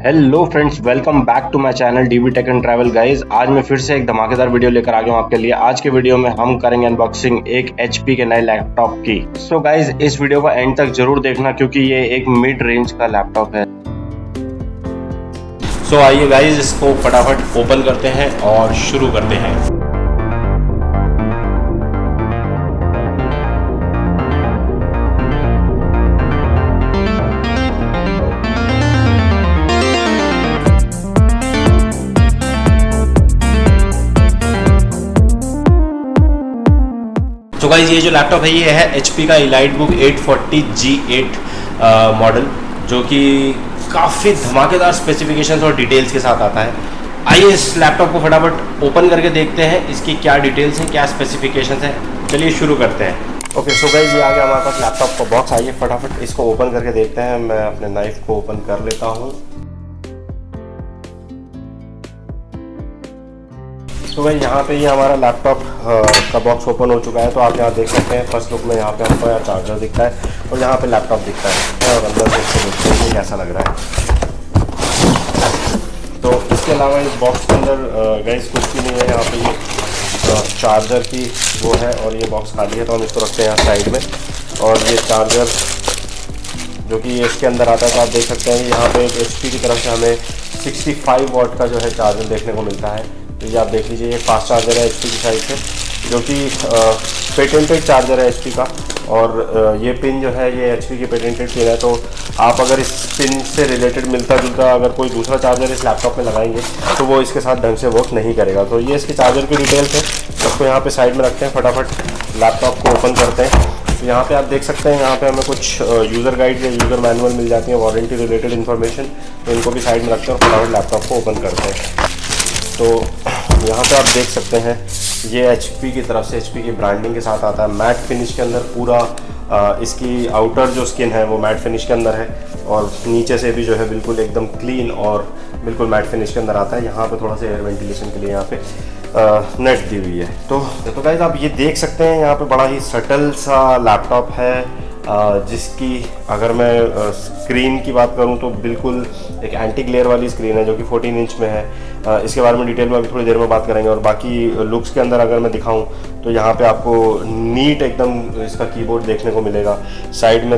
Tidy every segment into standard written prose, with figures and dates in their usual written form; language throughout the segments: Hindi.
Hello friends, welcome back to my channel DV tech and travel guys. आज मैं फिर से एक धमाकेदार वीडियो लेकर आ गया हूं आपके लिए। आज के वीडियो में हम करेंगे अनबॉक्सिंग एक एचपी के नए लैपटॉप की। सो गाइस, इस वीडियो को एंड तक जरूर देखना क्योंकि ये एक मिड रेंज का लैपटॉप है। सो आइए गाइस, इसको फटाफट ओपन करते हैं और शुरू करते हैं। तो गाइस, ये जो लैपटॉप है ये है HP का EliteBook 840G8 मॉडल, जो कि काफ़ी धमाकेदार स्पेसिफिकेशंस और डिटेल्स के साथ आता है। आइए इस लैपटॉप को फटाफट ओपन करके देखते हैं इसकी क्या डिटेल्स हैं, क्या स्पेसिफिकेशंस हैं। चलिए शुरू करते हैं। ओके, सो गाइस, ये आ गया हमारे पास लैपटॉप का बॉक्स। आइए फटाफट इसको ओपन करके देखते हैं। मैं अपने नाइफ को ओपन कर लेता हूँ। तो भाई यहाँ पे ये हमारा लैपटॉप का बॉक्स ओपन हो चुका है। तो आप यहाँ देख सकते हैं फर्स्ट लुक में यहाँ पे हमको यहाँ चार्जर दिखता है और यहाँ पे लैपटॉप दिखता है और अंदर से इसको देखते हैं कैसा लग रहा है। तो इसके अलावा इस बॉक्स के अंदर गाइस कुछ भी नहीं है। यहाँ पे ये चार्जर की वो है और ये बॉक्स खाली है, तो हम इसको रखते हैं यहाँ साइड में। और ये चार्जर जो कि इसके अंदर आता है, तो आप देख सकते हैं यहाँ पे एक HP की तरफ से हमें 65 वाट का जो है चार्जर देखने को मिलता है। तो ये आप देख लीजिए, ये फास्ट चार्जर है HP की साइड से, जो कि पेटेंटेड चार्जर है HP का। और ये पिन जो है ये HP की पेटेंटेड पिन है। तो आप अगर इस पिन से रिलेटेड मिलता जुलता अगर कोई दूसरा चार्जर इस लैपटॉप में लगाएंगे तो वो इसके साथ ढंग से वर्क नहीं करेगा। तो ये इसके चार्जर की डिटेल्स है। उसको यहाँ पे साइड में रखते हैं, फटाफट लैपटॉप को ओपन करते हैं। तो यहाँ पे आप देख सकते हैं, यहाँ पे हमें कुछ यूज़र गाइड या यूज़र मैनुअल मिल जाती है, वारंटी रिलेटेड इन्फॉर्मेशन। तो इनको भी साइड में रखते हैं और फटाफट लैपटॉप को ओपन करते हैं। तो यहाँ पे आप देख सकते हैं ये HP की तरफ से HP की ब्रांडिंग के साथ आता है। मैट फिनिश के अंदर पूरा इसकी आउटर जो स्किन है वो मैट फिनिश के अंदर है और नीचे से भी जो है बिल्कुल एकदम क्लीन और बिल्कुल मैट फिनिश के अंदर आता है। यहाँ पे थोड़ा सा एयर वेंटिलेशन के लिए यहाँ पे नेट दी हुई है। तो गाइस, आप ये देख सकते हैं यहाँ पे बड़ा ही सटल सा लैपटॉप है, जिसकी अगर मैं स्क्रीन की बात करूं तो बिल्कुल एक एंटी ग्लेयर वाली स्क्रीन है जो कि 14 इंच में है। इसके बारे में डिटेल में अभी थोड़ी देर में बात करेंगे। और बाकी लुक्स के अंदर अगर मैं दिखाऊं तो यहाँ पे आपको नीट एकदम इसका कीबोर्ड देखने को मिलेगा। साइड में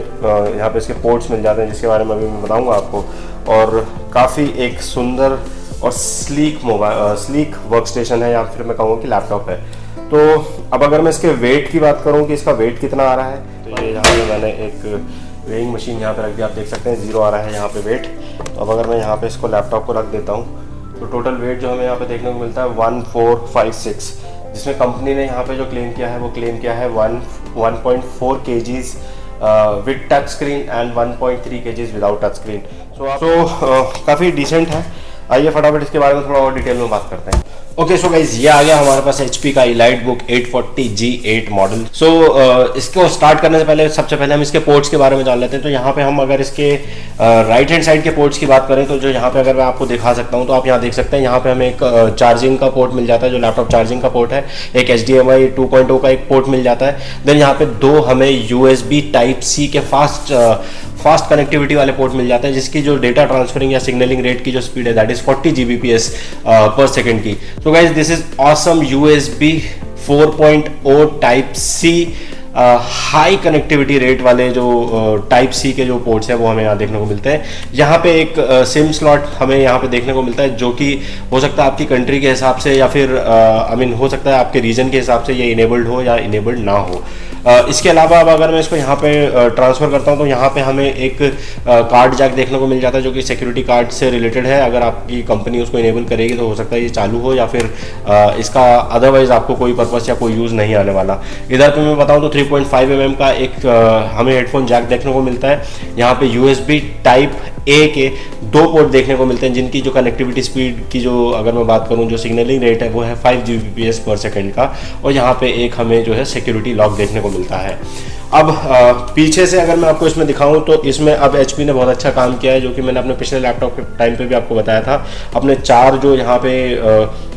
यहाँ पे इसके पोर्ट्स मिल जाते हैं, जिसके बारे में अभी मैं बताऊँगा आपको। और काफ़ी एक सुंदर और स्लीक वर्क स्टेशन है, या फिर मैं कहूँ कि लैपटॉप है। तो अब अगर मैं इसके वेट की बात करूँ कि इसका वेट कितना आ रहा है, तो ये यहाँ पे मैंने एक वेइंग मशीन यहाँ पे रख दिया। आप देख सकते हैं 0 आ रहा है यहाँ पे वेट। तो अब अगर मैं यहाँ पे इसको लैपटॉप को रख देता हूँ तो टोटल वेट जो हमें यहाँ पे देखने को मिलता है 1456, जिसमें कंपनी ने यहाँ पे जो क्लेम किया है वो क्लेम किया है 1.4 kgs with touch screen and 1.3 kgs without touch screen. So काफ़ी डिसेंट है। आइए फटाफट इसके बारे में थोड़ा और डिटेल में बात करते हैं। ओके, सो गाइस, ये आ गया हमारे पास HP का EliteBook 840G8 मॉडल। सो इसको स्टार्ट करने से पहले सबसे पहले हम इसके पोर्ट्स के बारे में जान लेते हैं। तो यहाँ पे हम अगर इसके राइट हैंड साइड के पोर्ट्स की बात करें तो जो यहाँ पे अगर मैं आपको दिखा सकता हूँ तो आप यहाँ देख सकते हैं, यहाँ पे हमें एक चार्जिंग का पोर्ट मिल जाता है, जो लैपटॉप चार्जिंग का पोर्ट है। एक HDMI 2.0 का एक पोर्ट मिल जाता है। देन यहाँ पे 2 हमें USB Type-C के फास्ट कनेक्टिविटी वाले पोर्ट मिल जाते हैं, जिसकी जो डेटा ट्रांसफरिंग या सिग्नलिंग रेट की जो स्पीड है दैट इज 40 Gbps पर सेकेंड की। तो guys, this is awesome USB 4.0 Type-C high connectivity rate वाले जो Type-C के जो पोर्ट्स हैं वो हमें यहाँ देखने को मिलते हैं। यहाँ पे एक सिम स्लॉट हमें यहाँ पे देखने को मिलता है, जो कि हो सकता है आपकी कंट्री के हिसाब से या फिर हो सकता है आपके रीजन के हिसाब से ये इनेबल्ड हो या इनेबल्ड ना हो। इसके अलावा अब अगर मैं इसको यहाँ पे ट्रांसफ़र करता हूँ तो यहाँ पे हमें एक कार्ड जैक देखने को मिल जाता है, जो कि सिक्योरिटी कार्ड से रिलेटेड है। अगर आपकी कंपनी उसको इनेबल करेगी तो हो सकता है ये चालू हो, या फिर इसका अदरवाइज आपको कोई पर्पस या कोई यूज़ नहीं आने वाला। इधर पे मैं बताऊँ तो 3.5 mm का एक हमें हेडफोन जैक देखने को मिलता है। यहाँ पे USB Type-A के 2 पोर्ट देखने को मिलते हैं, जिनकी जो कनेक्टिविटी स्पीड की जो अगर मैं बात करूँ, जो सिग्नलिंग रेट है वो है 5 Gbps पर सेकेंड का। और यहाँ पे एक हमें जो है सिक्योरिटी लॉक देखने को मिलता है। अब पीछे से अगर मैं आपको इसमें दिखाऊं तो इसमें अब HP ने बहुत अच्छा काम किया है, जो कि मैंने अपने पिछले लैपटॉप के टाइम पे भी आपको बताया था। अपने 4 जो यहाँ पे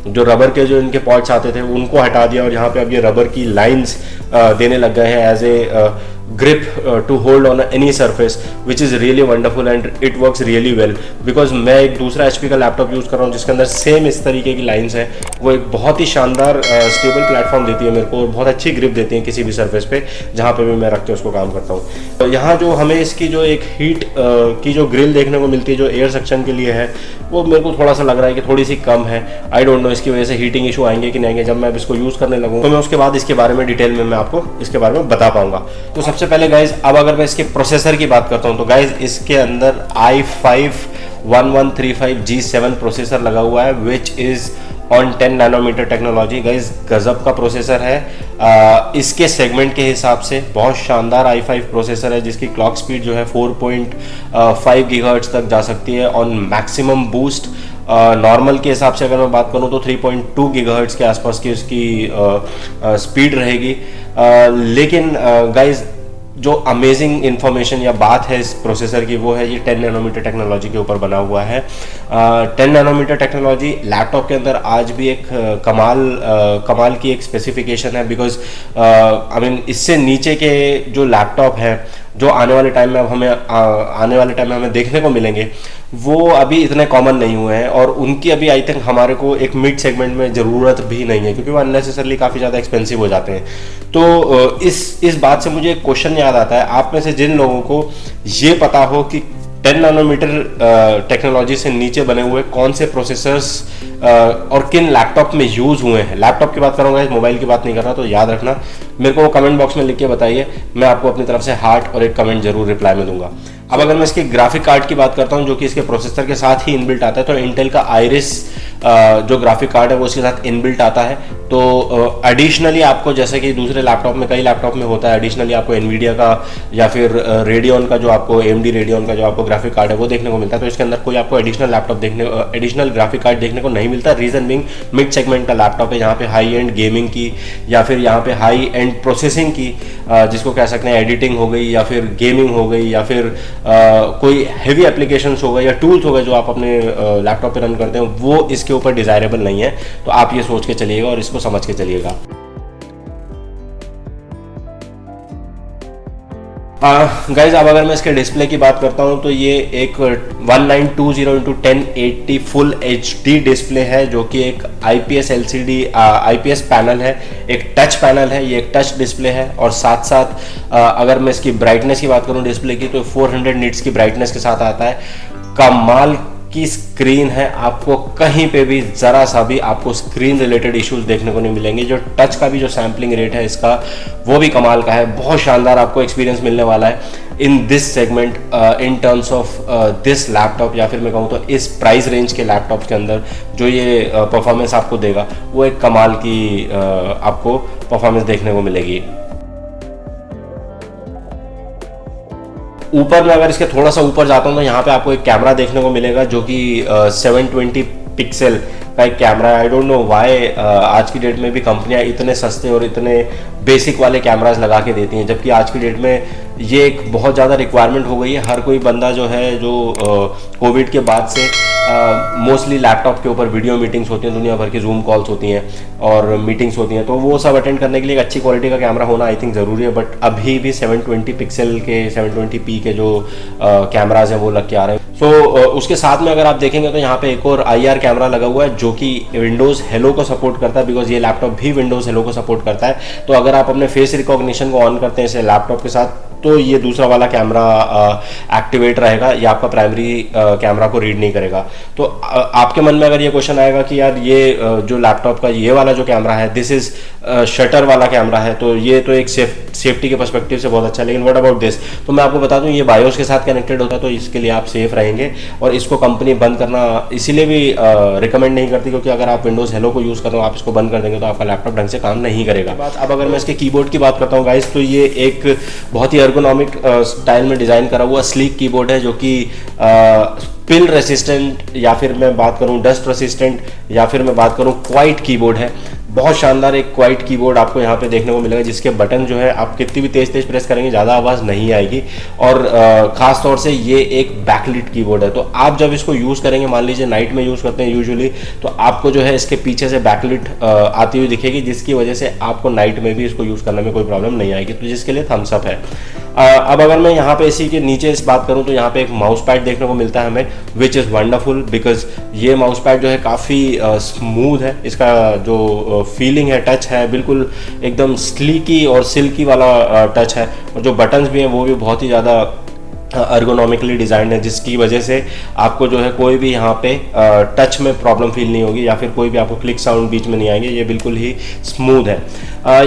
जो रबर के जो इनके पॉट्स आते थे उनको हटा दिया और यहाँ पे अब ये रबर की लाइंस देने लग गए हैं as a grip to hold on any surface, which is really wonderful and it works really well because मैं एक दूसरा HP का लैपटॉप यूज़ कर रहा हूँ जिसके अंदर सेम इस तरीके की लाइंस हैं। वो एक बहुत ही शानदार स्टेबल प्लेटफॉर्म देती है मेरे को और बहुत अच्छी ग्रिप देती है किसी भी सरफेस पे जहाँ पे भी मैं रख के उसको काम करता हूँ। तो यहाँ जो हमें इसकी जो एक हीट की जो ग्रिल देखने को मिलती है जो एयर सेक्शन के लिए है, वो मेरे को थोड़ा सा लग रहा है कि थोड़ी सी कम है। आई डोंट नो इसकी वजह से हीटिंग इशू आएंगे कि नहीं आएंगे। जब मैं अब इसको यूज़ करने लगूँ तो मैं उसके बाद इसके बारे में डिटेल में मैं आपको इसके बारे में बता पाऊंगा। तो सबसे पहले गाइज अब अगर मैं इसके प्रोसेसर की बात करता हूँ तो गाइज इसके अंदर i5-1135G7 प्रोसेसर लगा हुआ है which is on 10 nanometer technology. Guys गजब का प्रोसेसर है। इसके सेगमेंट के हिसाब से बहुत शानदार i5 प्रोसेसर है जिसकी क्लॉक स्पीड जो है 4.5 गीगाहर्ट्ज तक जा सकती है ऑन मैक्सिमम बूस्ट। नॉर्मल के हिसाब से अगर मैं बात करूं तो 3.2 गीगाहर्ट्ज के आसपास की उसकी स्पीड रहेगी। लेकिन गाइज जो अमेजिंग इन्फॉर्मेशन या बात है इस प्रोसेसर की वो है ये 10 नैनोमीटर टेक्नोलॉजी के ऊपर बना हुआ है। 10 नैनोमीटर टेक्नोलॉजी लैपटॉप के अंदर आज भी एक कमाल की एक स्पेसिफिकेशन है बिकॉज आई मीन इससे नीचे के जो लैपटॉप है जो आने वाले टाइम में हमें देखने को मिलेंगे वो अभी इतने कॉमन नहीं हुए हैं और उनकी अभी आई थिंक हमारे को एक मिड सेगमेंट में ज़रूरत भी नहीं है क्योंकि वो अननेसेसरली काफ़ी ज़्यादा एक्सपेंसिव हो जाते हैं। तो इस बात से मुझे एक क्वेश्चन याद आता है, आप में से जिन लोगों को ये पता हो कि 10 नैनोमीटर टेक्नोलॉजी से नीचे बने हुए कौन से प्रोसेसर्स और किन लैपटॉप में यूज़ हुए हैं, लैपटॉप की बात करूँगा मोबाइल की बात नहीं कर रहा, तो याद रखना मेरे को कमेंट बॉक्स में लिख के बताइए। मैं आपको अपनी तरफ से हार्ट और एक कमेंट जरूर रिप्लाई में दूंगा। अब अगर मैं इसके ग्राफिक कार्ड की बात करता हूं जो कि इसके प्रोसेसर के साथ ही इनबिल्ट आता है, तो इंटेल का आइरिस जो ग्राफिक कार्ड है वो इसके साथ इनबिल्ट आता है। तो एडिशनली आपको जैसे कि दूसरे लैपटॉप में कई लैपटॉप में होता है एडिशनली आपको एनवीडिया का या फिर रेडियन का जो आपको AMD रेडियन का जो आपको ग्राफिक कार्ड है वो देखने को मिलता है। तो इसके अंदर कोई आपको एडिशनल ग्राफिक कार्ड देखने को नहीं मिलता। रीजन बिंग मिड सेगमेंट का लैपटॉप है जहाँ पे हाई एंड गेमिंग की या फिर यहाँ पे हाई एंड प्रोसेसिंग की जिसको कह सकते हैं एडिटिंग हो गई या फिर गेमिंग हो गई या फिर कोई हेवी एप्लीकेशंस हो गए या टूल्स हो गए जो आप अपने लैपटॉप पे रन करते हैं वो इसके ऊपर डिजायरेबल नहीं है। तो आप ये सोच के चलिएगा और इसको समझ के चलिएगा। गाइज अब अगर मैं इसके डिस्प्ले की बात करता हूं तो ये एक 1920x1080 फुल HD डिस्प्ले है जो कि एक IPS पैनल है, एक टच पैनल है, ये एक टच डिस्प्ले है। और साथ साथ अगर मैं इसकी ब्राइटनेस की बात करूं डिस्प्ले की तो 400 निट्स की ब्राइटनेस के साथ आता है। कमाल की स्क्रीन है, आपको कहीं पे भी जरा सा भी आपको स्क्रीन रिलेटेड इश्यूज देखने को नहीं मिलेंगे। जो टच का भी जो सैम्पलिंग रेट है इसका वो भी कमाल का है। बहुत शानदार आपको एक्सपीरियंस मिलने वाला है in this segment in terms of this laptop, या फिर मैं कहूँ तो इस प्राइस रेंज के लैपटॉप के अंदर जो ये परफॉर्मेंस आपको देगा वो एक कमाल की आपको परफॉर्मेंस देखने को मिलेगी। ऊपर में अगर इसके थोड़ा सा ऊपर जाता हूँ तो यहाँ पे आपको एक कैमरा देखने को मिलेगा जो कि 720 पिक्सल का एक कैमरा है। आई डोंट नो व्हाई आज की डेट में भी कंपनियां इतने सस्ते और इतने बेसिक वाले कैमरास लगा के देती हैं, जबकि आज की डेट में ये एक बहुत ज़्यादा रिक्वायरमेंट हो गई है। हर कोई बंदा जो है जो कोविड के बाद से मोस्टली लैपटॉप के ऊपर वीडियो मीटिंग्स होती हैं, दुनिया भर की जूम कॉल्स होती हैं और मीटिंग्स होती हैं, तो वो सब अटेंड करने के लिए एक अच्छी क्वालिटी का कैमरा होना आई थिंक ज़रूरी है। बट अभी भी 720 पिक्सल के 720p के जो कैमराज हैं वो लग के आ रहे हैं। सो उसके साथ में अगर आप देखेंगे तो यहाँ पे एक और IR कैमरा लगा हुआ है जो कि विंडोज़ हेलो को सपोर्ट करता है, बिकॉज ये लैपटॉप भी विंडोज़ हेलो को सपोर्ट करता है। तो अगर आप अपने फेस रिकॉग्निशन को ऑन करते हैं इसे लैपटॉप के साथ तो ये दूसरा वाला कैमरा एक्टिवेट रहेगा, ये आपका प्राइमरी कैमरा को रीड नहीं करेगा। तो आपके मन में अगर ये क्वेश्चन आएगा कि यार ये जो लैपटॉप का ये वाला जो कैमरा है दिस इज शटर वाला कैमरा है, तो ये तो एक सेफ्टी के पर्सपेक्टिव से बहुत अच्छा है, लेकिन व्हाट अबाउट दिस? तो मैं आपको बता दूं ये बायोस के साथ कनेक्टेड होता है, तो इसके लिए आप सेफ रहेंगे। और इसको कंपनी बंद करना इसीलिए भी रिकमेंड नहीं करती क्योंकि अगर आप विंडोज़ हेलो को यूज़ कर रहे हो आप इसको बंद कर देंगे तो आपका लैपटॉप ढंग से काम नहीं करेगा। अब अगर मैं इसके कीबोर्ड की बात करता हूँ गाइस, तो ये एक बहुत ही एर्गोनॉमिक स्टाइल में डिज़ाइन करा हुआ स्लीक कीबोर्ड है जो कि पिल रेसिस्टेंट या फिर मैं बात करूं डस्ट रेसिस्टेंट या फिर मैं बात करूं क्वाइट कीबोर्ड है। बहुत शानदार एक क्वाइट कीबोर्ड आपको यहाँ पे देखने को मिलेगा, जिसके बटन जो है आप कितनी भी तेज तेज प्रेस करेंगे ज़्यादा आवाज़ नहीं आएगी। और ख़ास तौर से ये एक बैकलिट कीबोर्ड है, तो आप जब इसको यूज़ करेंगे, मान लीजिए नाइट में यूज़ करते हैं यूजुअली, तो आपको जो है इसके पीछे से बैकलिट आती हुई दिखेगी, जिसकी वजह से आपको नाइट में भी इसको यूज़ करने में कोई प्रॉब्लम नहीं आएगी, तो जिसके लिए थम्स अप है। अब अगर मैं यहाँ पे इसी के नीचे इस बात करूँ तो यहाँ पे एक माउस पैड देखने को मिलता है हमें, विच इज़ वंडरफुल, बिकॉज ये माउस पैड जो है काफ़ी स्मूथ है, इसका जो फीलिंग है, टच है, बिल्कुल एकदम स्लीकी और सिल्की वाला टच है, और जो बटन्स भी हैं वो भी बहुत ही ज़्यादा अर्गोनॉमिकली डिज़ाइंड है, जिसकी वजह से आपको जो है कोई भी यहाँ पे टच में प्रॉब्लम फील नहीं होगी, या फिर कोई भी आपको क्लिक साउंड बीच में नहीं आएंगे, ये बिल्कुल ही स्मूथ है।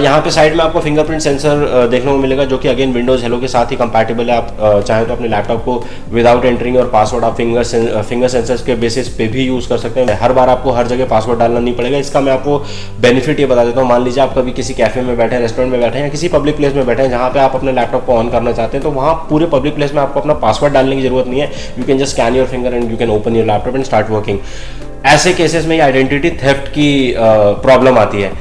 यहाँ पे साइड में आपको फिंगरप्रिंट सेंसर देखने को मिलेगा, जो कि अगेन विंडोज़ हेलो के साथ ही कंपैटिबल है। आप चाहें तो अपने लैपटॉप को विदाउट एंटरिंग और पासवर्ड आप फिंगर सेंसर्स के बेसिस पे भी यूज़ कर सकते हैं। हर बार आपको हर जगह पासवर्ड डालना नहीं पड़ेगा। इसका मैं आपको बेनिफिट ये बता देता हूँ, मान लीजिए आप कभी किसी कैफे में बैठे हैं, रेस्टोरेंट में बैठे हैं, या किसी पब्लिक प्लेस में बैठे हैं जहाँ पे आप अपने लैपटॉप को ऑन करना चाहते हैं, तो वहाँ पूरे पब्लिक प्लेस में आपको अपना पासवर्ड डालने की जरूरत नहीं है। You can just scan your finger and you can open your laptop and start working. ऐसे केसेस में ये आइडेंटिटी थेफ्ट की प्रॉब्लम आती है।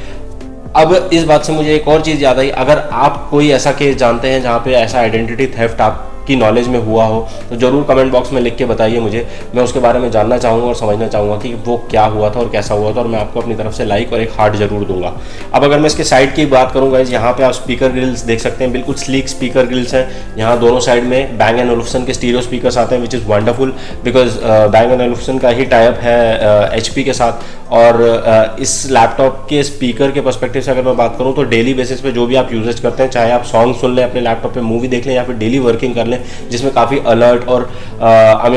अब इस बात से मुझे एक और चीज़ याद आई, अगर आप कोई ऐसा केस जानते हैं जहाँ पे ऐसा आइडेंटिटी थेफ्ट आपकी नॉलेज में हुआ हो, तो ज़रूर कमेंट बॉक्स में लिख के बताइए मुझे। मैं उसके बारे में जानना चाहूँगा और समझना चाहूँगा कि वो क्या हुआ था और कैसा हुआ था, और मैं आपको अपनी तरफ से लाइक और एक हार्ट जरूर दूंगा। अब अगर मैं इसके साइड की बात करूँगा, यहाँ पे आप स्पीकर ग्रिल्स देख सकते हैं, बिल्कुल स्लीक स्पीकर ग्रिल्स हैं। यहाँ दोनों साइड में Bang & Olufsen के स्टीरियो स्पीकर्स आते हैं, which is wonderful, because Bang & Olufsen का ही टाइप है HP के साथ। और इस लैपटॉप के स्पीकर के पर्सपेक्टिव से अगर मैं बात करूं तो डेली बेसिस पे जो भी आप यूजेज करते हैं, चाहे आप सॉन्ग सुन लें अपने लैपटॉप पे, मूवी देख लें, या फिर डेली वर्किंग कर लें, जिसमें काफ़ी अलर्ट और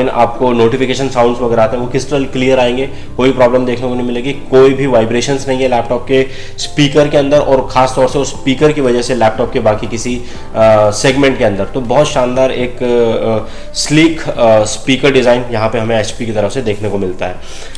आपको नोटिफिकेशन साउंड्स वगैरह आते हैं, वो क्रिस्टल क्लियर आएंगे, कोई प्रॉब्लम देखने को नहीं मिलेगी, कोई भी वाइब्रेशंस नहीं है लैपटॉप के स्पीकर के अंदर, और ख़ास तौर से उस स्पीकर की वजह से लैपटॉप के बाकी किसी सेगमेंट के अंदर। तो बहुत शानदार एक स्लीक स्पीकर डिज़ाइन यहाँ पे हमें HP की तरफ से देखने को मिलता है।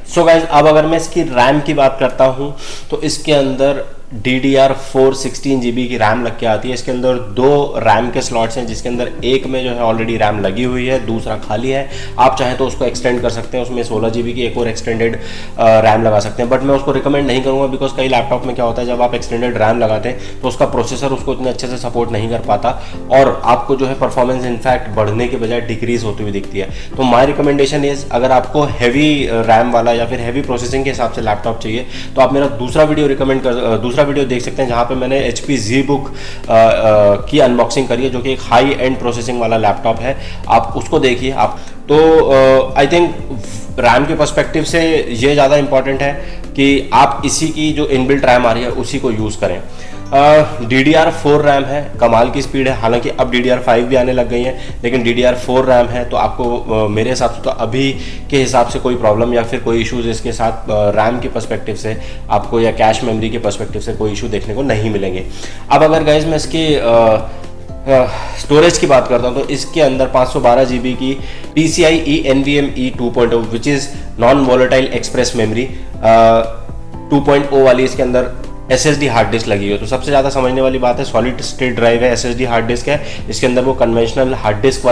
सो गाइज, अब अगर मैं इसकी रैम की बात करता हूँ तो इसके अंदर DDR4 16 GB की रैम लग के आती है। इसके अंदर 2 रैम के स्लॉट्स हैं, जिसके अंदर एक में जो है ऑलरेडी रैम लगी हुई है, दूसरा खाली है। आप चाहें तो उसको एक्सटेंड कर सकते हैं, उसमें 16 GB की एक और एक्सटेंडेड रैम लगा सकते हैं, बट मैं उसको रिकमेंड नहीं करूँगा, बिकॉज कई लैपटॉप में क्या होता है, जब आप एक्सटेंडेड रैम लगाते हैं तो उसका प्रोसेसर उसको इतने अच्छे से सपोर्ट नहीं कर पाता, और आपको जो है परफॉर्मेंस इनफैक्ट बढ़ने के बजाय डिक्रीज होती हुई दिखती है। तो माई रिकमेंडेशन इज, अगर आपको हैवी रैम वाला या फिर हैवी प्रोसेसिंग के हिसाब से लैपटॉप चाहिए, तो आप मेरा दूसरा वीडियो देख सकते हैं, जहां पे मैंने HP ZBook की अनबॉक्सिंग करी है, जो कि एक हाई एंड प्रोसेसिंग वाला लैपटॉप है। आप उसको देखिए। आप तो आई थिंक रैम के पर्सपेक्टिव से ये ज़्यादा इंपॉर्टेंट है कि आप इसी की जो इनबिल्ट रैम आ रही है उसी को यूज़ करें। DDR4 रैम है, कमाल की स्पीड है। हालांकि अब DDR5 भी आने लग गई है, लेकिन DDR4 रैम है, तो आपको मेरे हिसाब से तो अभी के हिसाब से कोई प्रॉब्लम या फिर कोई इश्यूज इसके साथ रैम के पर्सपेक्टिव से आपको, या कैश मेमोरी के पर्सपेक्टिव से कोई इशू देखने को नहीं मिलेंगे। अब अगर गाइज मैं इसकी स्टोरेज की बात करता हूँ, तो इसके अंदर 512 GB की PCIe NVMe 2.0 which is non volatile express memory 2.0 वाली इसके अंदर SSD हार्ड डिस्क लगी हुई है। तो सबसे ज़्यादा समझने वाली बात है, सॉलिड स्टेट ड्राइव है, SSD हार्ड डिस्क है। इसके अंदर वो कन्वेंशनल हार्ड डिस्क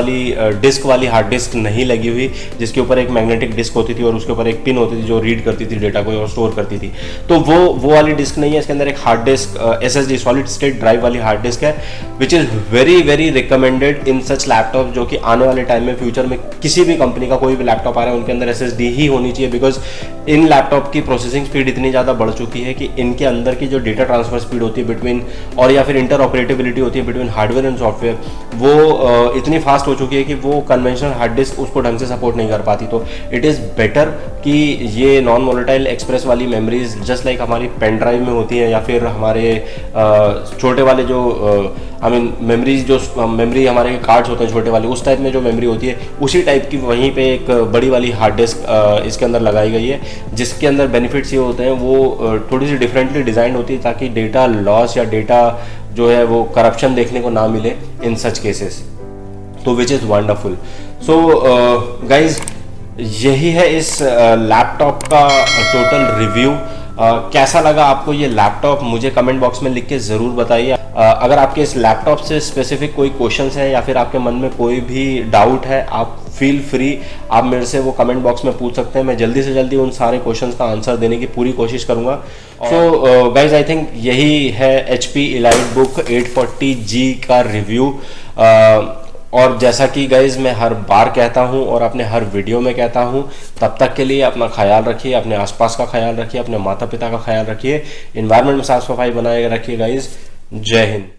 वाली हार्ड डिस्क नहीं लगी हुई, जिसके ऊपर एक मैग्नेटिक डिस्क होती थी और उसके ऊपर एक पिन होती थी जो रीड करती थी डेटा को और स्टोर करती थी। तो वो वाली डिस्क नहीं है। इसके अंदर एक hard disk SSD solid state drive वाली हार्ड डिस्क है, which is very very recommended in such laptop, जो कि आने वाले टाइम में फ्यूचर में किसी भी कंपनी का कोई भी लैपटॉप आ रहा है उनके अंदर SSD ही होनी चाहिए, बिकॉज इन लैपटॉप की प्रोसेसिंग स्पीड इतनी ज़्यादा बढ़ चुकी है कि इनके अंदर की जो डेटा ट्रांसफर स्पीड होती है बिटवीन, और या फिर इंटर ऑपरेटेबिलिटी होती है बिटवीन हार्डवेयर एंड सॉफ्टवेयर, वो इतनी फास्ट हो चुकी है कि वो कन्वेंशनल हार्ड डिस्क उसको ढंग से सपोर्ट नहीं कर पाती। तो इट इज़ बेटर कि ये नॉन वोलेटाइल एक्सप्रेस वाली मेमोरीज जस्ट लाइक हमारी पेन ड्राइव में होती हैं, या फिर हमारे छोटे वाले जो मेमोरीज, जो मेमोरी हमारे कार्ड्स होते हैं छोटे वाले, उस टाइप में जो मेमोरी होती है, उसी टाइप की वहीं पे एक बड़ी वाली हार्ड डिस्क इसके अंदर लगाई गई है, जिसके अंदर बेनिफिट्स ये होते हैं, वो थोड़ी सी डिफरेंटली डिज़ाइन होती है, ताकि डेटा लॉस या डेटा जो है वो करप्शन देखने को ना मिले इन सच केसेस। तो which is wonderful. So guys, यही है इस लैपटॉप का टोटल रिव्यू। कैसा लगा आपको ये लैपटॉप, मुझे कमेंट बॉक्स में लिख के ज़रूर बताइए। अगर आपके इस लैपटॉप से स्पेसिफिक कोई क्वेश्चंस हैं या फिर आपके मन में कोई भी डाउट है, आप फील फ्री, आप मेरे से वो कमेंट बॉक्स में पूछ सकते हैं। मैं जल्दी से जल्दी उन सारे क्वेश्चंस का आंसर देने की पूरी कोशिश करूंगा। सो गाइज आई थिंक यही है HP एलाइट बुक 840G का रिव्यू। और जैसा कि गाइज मैं हर बार कहता हूं और अपने हर वीडियो में कहता हूं, तब तक के लिए अपना ख्याल रखिए, अपने आसपास का ख्याल रखिए, अपने माता पिता का ख्याल रखिए, एनवायरनमेंट में साफ सफाई बनाए रखिए गाइज। जय हिंद।